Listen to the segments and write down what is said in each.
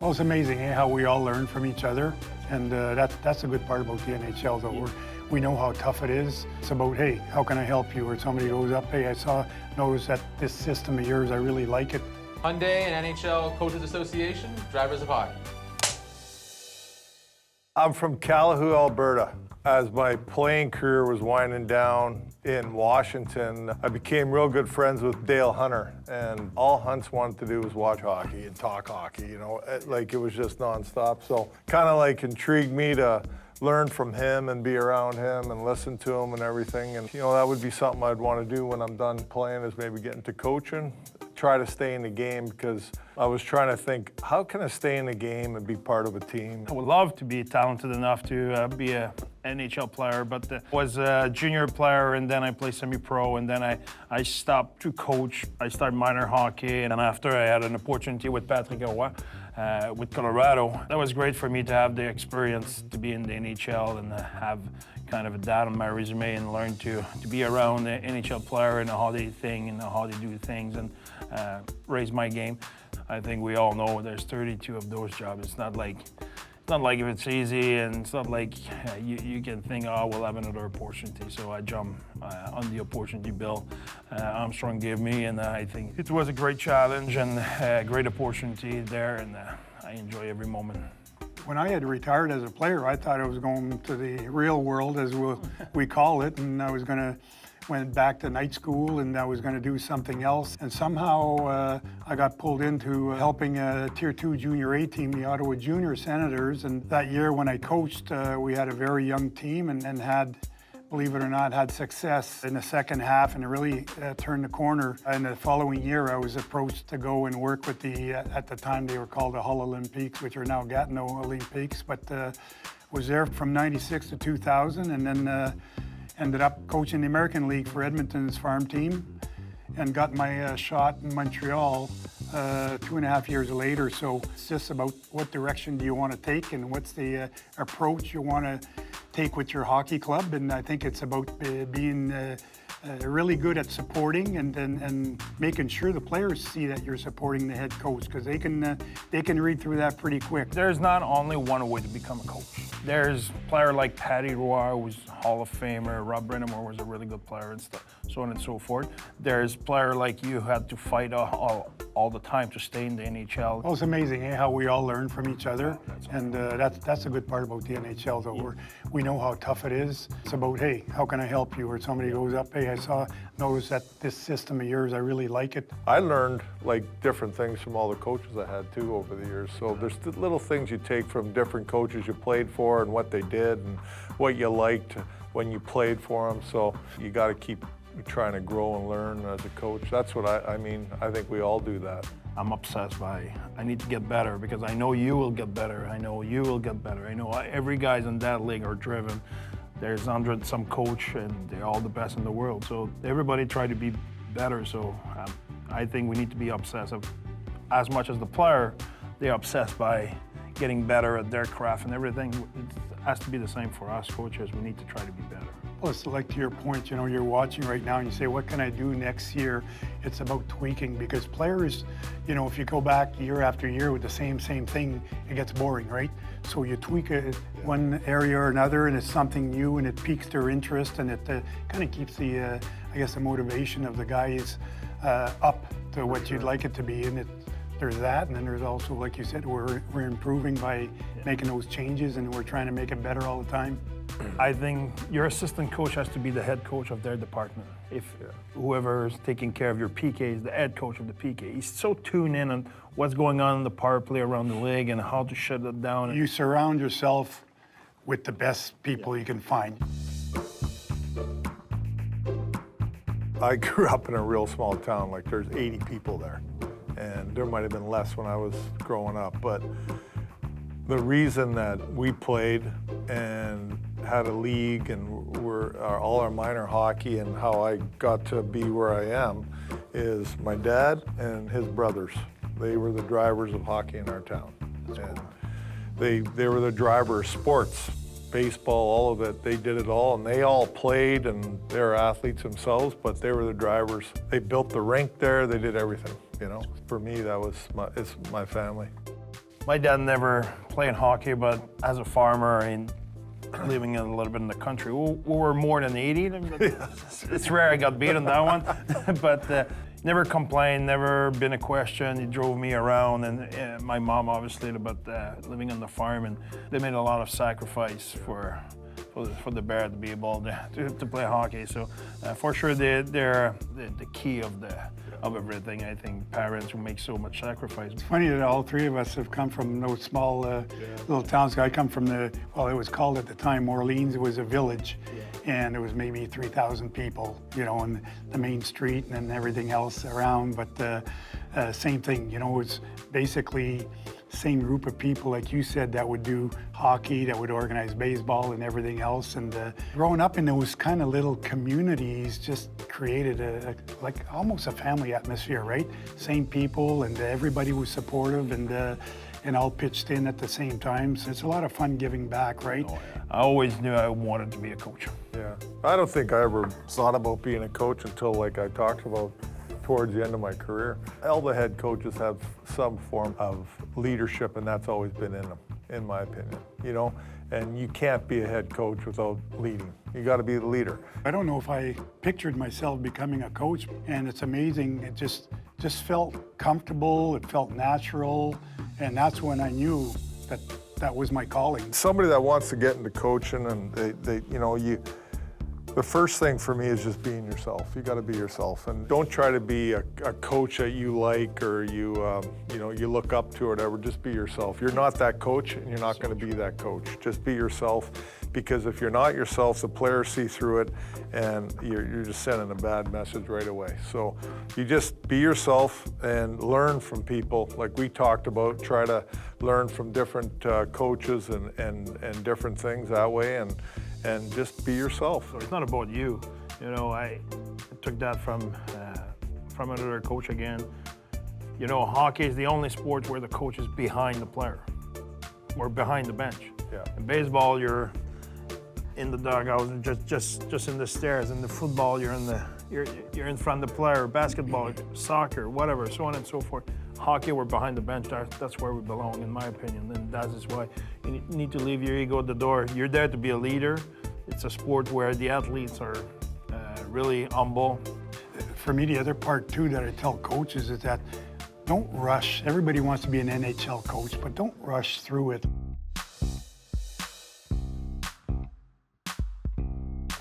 Well, it's amazing how we all learn from each other, and that's a good part about the NHL. Though we know how tough it is. It's about, hey, how can I help you? Or somebody goes up, hey, noticed that this system of yours, I really like it. Hyundai and NHL Coaches Association, Drivers of Hockey. I'm from Calahoo, Alberta. As my playing career was winding down in Washington, I became real good friends with Dale Hunter, and all Hunts wanted to do was watch hockey and talk hockey, like it was just nonstop. So kind of like intrigued me to learn from him and be around him and listen to him and everything. And that would be something I'd want to do when I'm done playing, is maybe get into coaching, try to stay in the game, because I was trying to think, how can I stay in the game and be part of a team? I would love to be talented enough to be a NHL player, but I was a junior player, and then I played semi-pro, and then I stopped to coach. I started minor hockey, and after I had an opportunity with Patrick Roy with Colorado. That was great for me to have the experience to be in the NHL and have kind of that on my resume, and learn to be around the NHL player and how they think and how they do things, and raise my game. I think we all know there's 32 of those jobs. It's not like if it's easy, and it's not like you can think, oh, we'll have another opportunity. So I jumped on the opportunity Bill Armstrong gave me, and I think it was a great challenge and a great opportunity there, and I enjoy every moment. When I had retired as a player, I thought I was going to the real world, as we call it, and I was went back to night school, and I was going to do something else. And somehow I got pulled into helping a Tier 2 Junior A team, the Ottawa Junior Senators. And that year when I coached, we had a very young team and had, believe it or not, had success in the second half, and it really turned the corner. And the following year, I was approached to go and work with at the time they were called the Hull Olympiques, which are now Gatineau Olympiques. But was there from 96 to 2000, and then ended up coaching the American League for Edmonton's farm team, and got my shot in Montreal 2.5 years later. So it's just about what direction do you want to take, and what's the approach you want to take with your hockey club. And I think it's about being really good at supporting and making sure the players see that you're supporting the head coach, because they can read through that pretty quick. There's not only one way to become a coach. There's a player like Patty Roy, who's Hall of Famer. Rob Brennamore was a really good player, and so on and so forth. There's a player like you who had to fight all the time to stay in the NHL. Well, it's amazing how we all learn from each other, and that's a good part about the NHL. Though we know how tough it is. It's about, hey, how can I help you? Or somebody goes up, hey, noticed that this system of yours, I really like it. I learned different things from all the coaches I had too over the years. So there's little things you take from different coaches you played for, and what they did and what you liked when you played for them. So you got to keep trying to grow and learn as a coach. That's what I think we all do that. I'm obsessed by, I need to get better, because I know you will get better. I know you will get better. I know every guys in that league are driven. There's 100 some coach, and they're all the best in the world. So everybody try to be better. So I think we need to be obsessive. As much as the player, they're obsessed by getting better at their craft and everything. It has to be the same for us coaches. We need to try to be better. Well, it's like, to your point, you're watching right now and you say, what can I do next year? It's about tweaking, because players, if you go back year after year with the same thing, it gets boring, right? So you tweak one area or another, and it's something new, and it piques their interest, and it kind of keeps the motivation of the guys up to what you'd like it to be. And there's that, and then there's also, like you said, we're improving by making those changes, and we're trying to make it better all the time. I think your assistant coach has to be the head coach of their department. If whoever is taking care of your PK is the head coach of the PK, he's so tuned in on what's going on in the power play around the league and how to shut it down. You surround yourself with the best people you can find. I grew up in a real small town, there's 80 people there. And there might have been less when I was growing up, but the reason that we played and had a league and all our minor hockey, and how I got to be where I am, is my dad and his brothers. They were the drivers of hockey in our town. And they were the driver of sports, baseball, all of it. They did it all, and they all played, and they're athletes themselves, but they were the drivers. They built the rink there, they did everything, For me, it's my family. My dad never played hockey, but as a farmer and living a little bit in the country, we were more than 80. It's rare I got beat on that one, but never complained, never been a question. He drove me around, and my mom obviously, but living on the farm, and they made a lot of sacrifice for the Bear to be able to play hockey. So for sure, they're the key of everything. I think parents who make so much sacrifice. It's funny that all three of us have come from those small little towns. I come from it was called at the time Orleans. It was a village, and it was maybe 3,000 people, on the main street and then everything else around. But same thing, it was basically same group of people, like you said, that would do hockey, that would organize baseball and everything else. And growing up in those kind of little communities just created like almost a family atmosphere, right? Same people, and everybody was supportive, and all pitched in at the same time. So it's a lot of fun giving back, right? Oh, yeah. I always knew I wanted to be a coach. Yeah, I don't think I ever thought about being a coach until, like I talked about, towards the end of my career. All the head coaches have some form of leadership, and that's always been in them, in my opinion, and you can't be a head coach without leading. You got to be the leader. I don't know if I pictured myself becoming a coach, and it's amazing. It just felt comfortable, it felt natural, and that's when I knew that was my calling. Somebody that wants to get into coaching, and the first thing for me is just being yourself. You got to be yourself, and don't try to be a coach that you like or you look up to or whatever. Just be yourself. You're not that coach, and you're not going to be that coach. Just be yourself, because if you're not yourself, the players see through it, and you're just sending a bad message right away. So you just be yourself and learn from people, like we talked about. Try to learn from different coaches and different things that way, and just be yourself. So it's not about you. I took that from another coach again. Hockey is the only sport where the coach is behind the player or behind the bench. Yeah. In baseball, you're in the dugout, just in the stairs. In the football, you're in front of the player. Basketball, soccer, whatever, so on and so forth. Hockey, we're behind the bench. That's where we belong, in my opinion. And that is why you need to leave your ego at the door. You're there to be a leader. It's a sport where the athletes are really humble. For me, the other part too that I tell coaches is that don't rush. Everybody wants to be an NHL coach, but don't rush through it.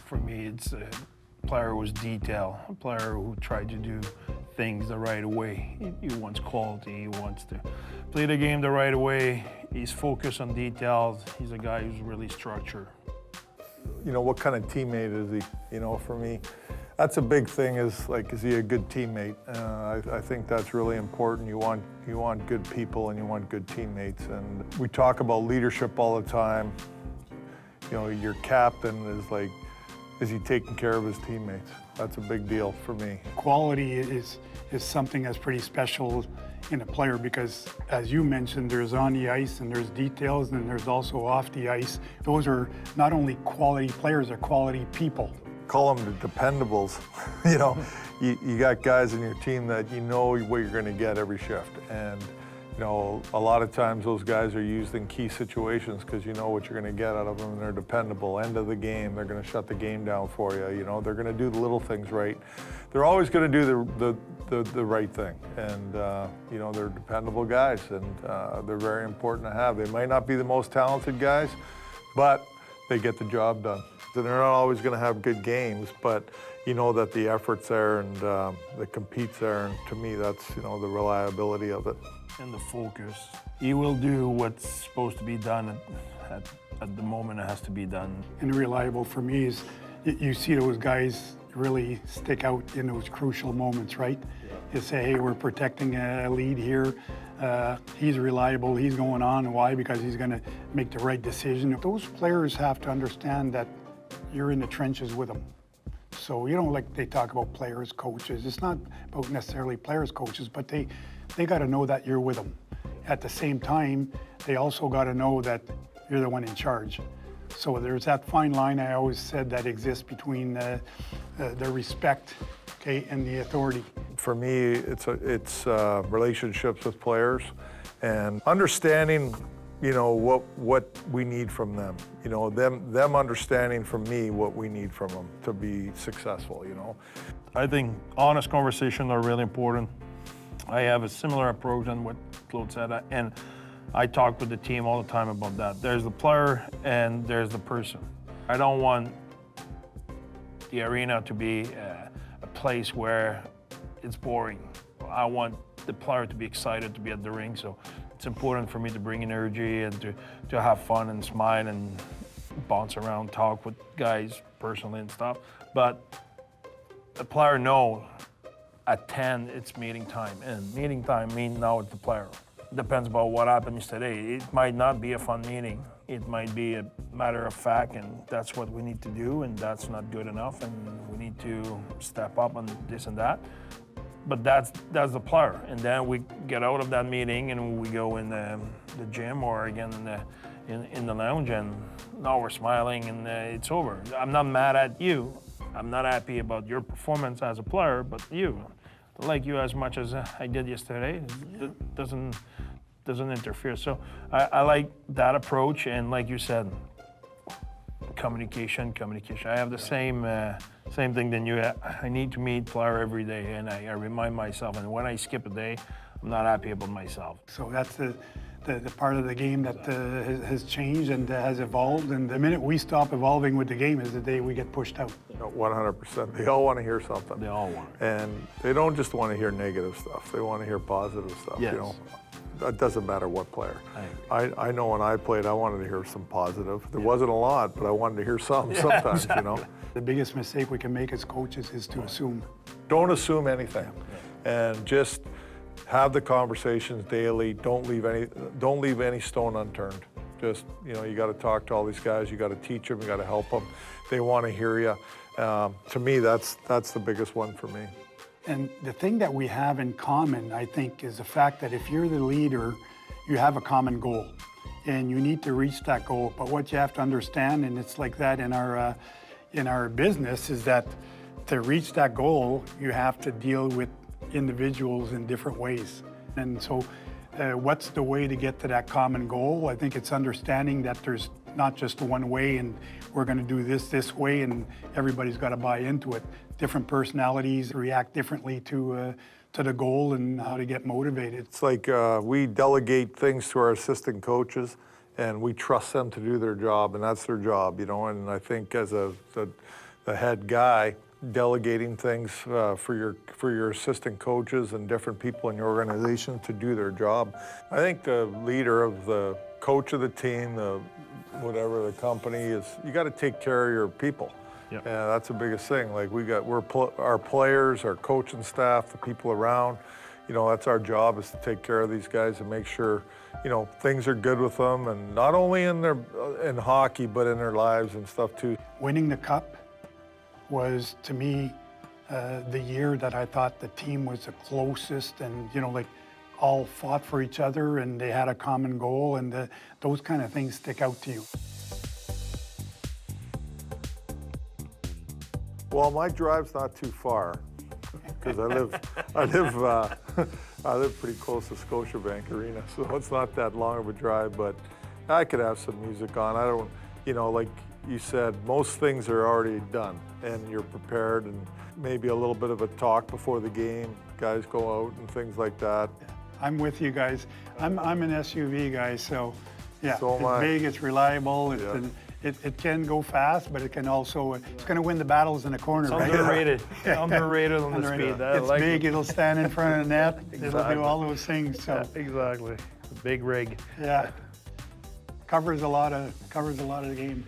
For me, it's a player who's detailed, a player who tried to do things the right way. He wants quality, he wants to play the game the right way. He's focused on details. He's a guy who's really structured. What kind of teammate is he? For me, that's a big thing, is he a good teammate? I think that's really important. You want good people, and you want good teammates. And we talk about leadership all the time. Your captain is he taking care of his teammates? That's a big deal for me. Quality is something that's pretty special in a player, because as you mentioned, there's on the ice and there's details, and there's also off the ice. Those are not only quality players, they're quality people. Call them the dependables. You got guys in your team that you know what you're going to get every shift, and a lot of times those guys are used in key situations because you know what you're going to get out of them, and they're dependable. End of the game, they're going to shut the game down for you. They're going to do the little things right. They're always going to do the right thing, and they're dependable guys, and they're very important to have. They might not be the most talented guys, but they get the job done. And they're not always going to have good games, but you know that the effort's there, and the compete's there, and to me that's the reliability of it. And the focus. He will do what's supposed to be done at the moment it has to be done. And reliable for me is you see those guys really stick out in those crucial moments, right? You say, hey, we're protecting a lead here. He's reliable, he's going on. Why? Because he's going to make the right decision. Those players have to understand that you're in the trenches with them. So, like they talk about players, coaches. It's not about necessarily players, coaches, but they got to know that you're with them. At the same time, they also got to know that you're the one in charge. So there's that fine line I always said that exists between the respect, and the authority. For me, it's relationships with players, and understanding, what we need from them. Them understanding from me what we need from them to be successful. I think honest conversations are really important. I have a similar approach than what Claude said, and I talk with the team all the time about that. There's the player and there's the person. I don't want the arena to be a place where it's boring. I want the player to be excited to be at the ring, so it's important for me to bring energy and to have fun and smile and bounce around, talk with guys personally and stuff. But the player knows at 10 it's meeting time, and meeting time means now it's the player. Depends about what happens today. It might not be a fun meeting. It might be a matter of fact, and that's what we need to do, and that's not good enough, and we need to step up on this and that. But that's the player, and then we get out of that meeting and we go in the gym or again in the lounge, and now we're smiling and it's over. I'm not mad at you. I'm not happy about your performance as a player, but you. I like you as much as I did yesterday. It doesn't interfere. So I like that approach, and like you said, communication. I have the same thing than you. I need to meet player every day, and I remind myself, and when I skip a day, I'm not happy about myself. So that's the part of the game that has changed and has evolved, and the minute we stop evolving with the game is the day we get pushed out. 100%. They all want to hear something. They all want. And they don't just want to hear negative stuff. They want to hear positive stuff. Yes. It doesn't matter what player. I know when I played, I wanted to hear some positive. There wasn't a lot, but I wanted to hear some sometimes, exactly. The biggest mistake we can make as coaches is to assume. Don't assume anything. And just have the conversations daily. Don't leave any stone unturned. Just, you got to talk to all these guys. You got to teach them. You got to help them. They want to hear you. To me, that's the biggest one for me. And the thing that we have in common, I think, is the fact that if you're the leader, you have a common goal, and you need to reach that goal. But what you have to understand, and it's like that in our business, is that to reach that goal, you have to deal with individuals in different ways. And so what's the way to get to that common goal? I think it's understanding that there's not just one way and we're going to do this way and everybody's got to buy into it. Different personalities react differently to the goal and how to get motivated. It's like we delegate things to our assistant coaches and we trust them to do their job, and that's their job, and I think as the head guy, delegating things for your assistant coaches and different people in your organization to do their job. I think the leader of the coach of the team, whatever the company is, you got to take care of your people. Yep. Yeah, that's the biggest thing. Like our players, our coaching staff, the people around. That's our job, is to take care of these guys and make sure things are good with them, and not only in hockey but in their lives and stuff too. Winning the cup was, to me, the year that I thought the team was the closest, and all fought for each other and they had a common goal, and those kind of things stick out to you. Well, my drive's not too far because I live pretty close to Scotiabank Arena, so it's not that long of a drive. But I could have some music on. I don't, like you said, most things are already done and you're prepared, and maybe a little bit of a talk before the game. Guys go out and things like that. I'm with you guys. I'm an SUV guy, so yeah, So am it's I. big, it's reliable, Yeah. it can go fast, but it can also, it's going to win the battles in the corner, It's right? underrated. Underrated on the speed. I It's like big, it. it'll stand in front of the net, it'll Exactly. do all those things, so Exactly. Big rig. yeah. Covers a lot of the game.